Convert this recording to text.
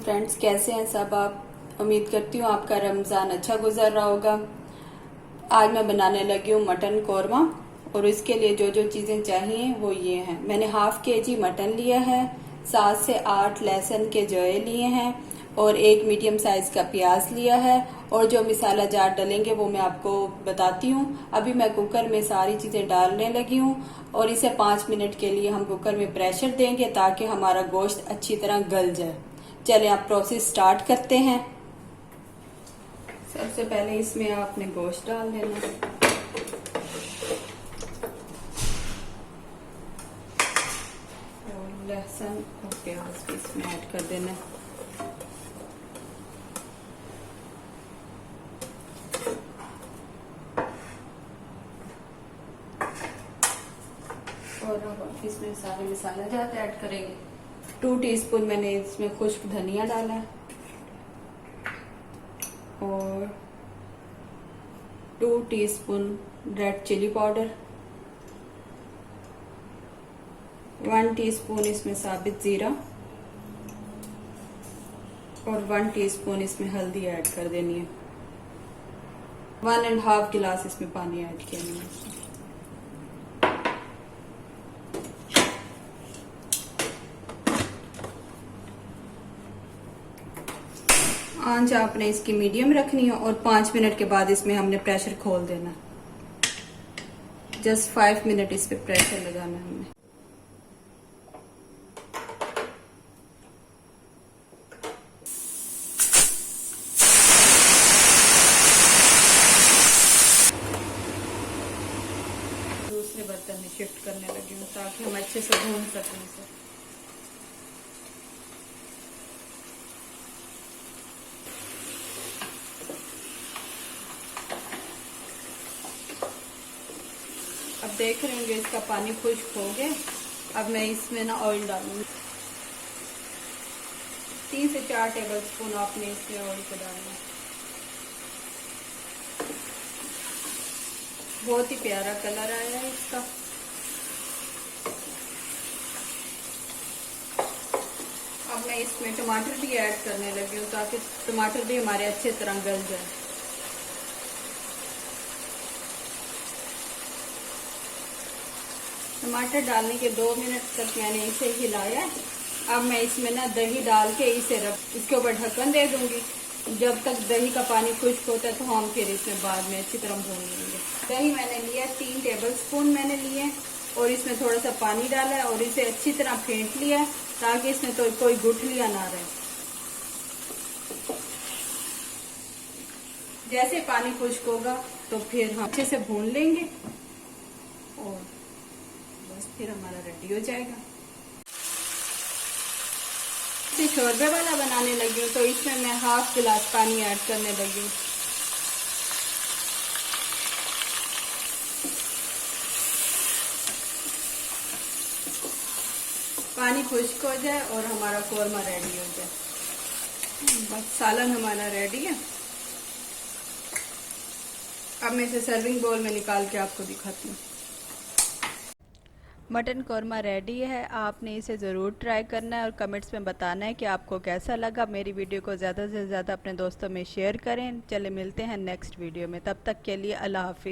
Friends, कैसे हैं सब आप। उम्मीद करती हूँ आपका रमज़ान अच्छा गुजर रहा होगा। आज मैं बनाने लगी हूँ मटन कौरमा और इसके लिए जो जो चीज़ें चाहिए वो ये हैं। मैंने हाफ केजी मटन लिया है, 7 से 8 लहसुन के जवे लिए हैं और एक मीडियम साइज़ का प्याज लिया है। और जो मसाला जार डलेंगे वो मैं आपको बताती हूँ। अभी मैं कुकर में सारी चीज़ें डालने लगी हूँ और इसे 5 मिनट के लिए हम कुकर में प्रेशर देंगे ताकि हमारा गोश्त अच्छी तरह गल जाए। चलें आप प्रोसेस स्टार्ट करते हैं। सबसे पहले इसमें आपने गोश्त डाल देना, और लहसुन और प्याज भी इसमें ऐड कर देना। और अब इसमें सारे मसाले ज़्यादा ऐड करेंगे। 2 टीस्पून मैंने इसमें खुश्क धनिया डाला है और 2 teaspoon red chilli powder, 1 teaspoon इसमें साबित जीरा और 1 टीस्पून इसमें हल्दी ऐड कर देनी है। 1.5 गिलास इसमें पानी ऐड किया है। आंच आपने इसकी मीडियम रखनी है और 5 मिनट के बाद इसमें हमने प्रेशर खोल देना। जस्ट 5 मिनट इस पे प्रेशर लगाना है हमने। दूसरे बर्तन में शिफ्ट करने लगी हूँ ताकि हम अच्छे से भून सकें इसे। अब देख रहे होंगे इसका पानी खुश्क हो गया। अब मैं इसमें ना ऑयल डालूंगी। 3 से 4 टेबल स्पून आपने इसमें ऑयल को डालना। बहुत ही प्यारा कलर आया है इसका। अब मैं इसमें टमाटर भी ऐड करने लगी हूँ ताकि टमाटर भी हमारे अच्छे तरह गल जाए। टमाटर डालने के 2 मिनट तक मैंने इसे हिलाया। अब मैं इसमें ना दही डाल के इसके ऊपर ढक्कन दे दूंगी। जब तक दही का पानी खुश्क होता है तो हम फिर इसमें बाद में अच्छी तरह भून लेंगे। दही मैंने लिया 3 टेबल स्पून मैंने लिए और इसमें थोड़ा सा पानी डाला है और इसे अच्छी तरह फेंट लिया ताकि इसमें तो कोई गुठलियां ना रहे। जैसे पानी खुश्क होगा तो फिर हम अच्छे से भून लेंगे और बस फिर हमारा रेडी हो जाएगा। इसे शोरबे वाला बनाने लगी हूँ तो इसमें मैं हाफ गिलास पानी ऐड करने लगी हूँ। पानी खुश्क हो जाए और हमारा कौरमा रेडी हो जाए, बस सालन हमारा रेडी है। अब मैं इसे सर्विंग बाउल में निकाल के आपको दिखाती हूँ। मटन कौरमा रेडी है। आपने इसे ज़रूर ट्राई करना है और कमेंट्स में बताना है कि आपको कैसा लगा। मेरी वीडियो को ज़्यादा से ज़्यादा अपने दोस्तों में शेयर करें। चले मिलते हैं नेक्स्ट वीडियो में, तब तक के लिए अल्लाह हाफिज़।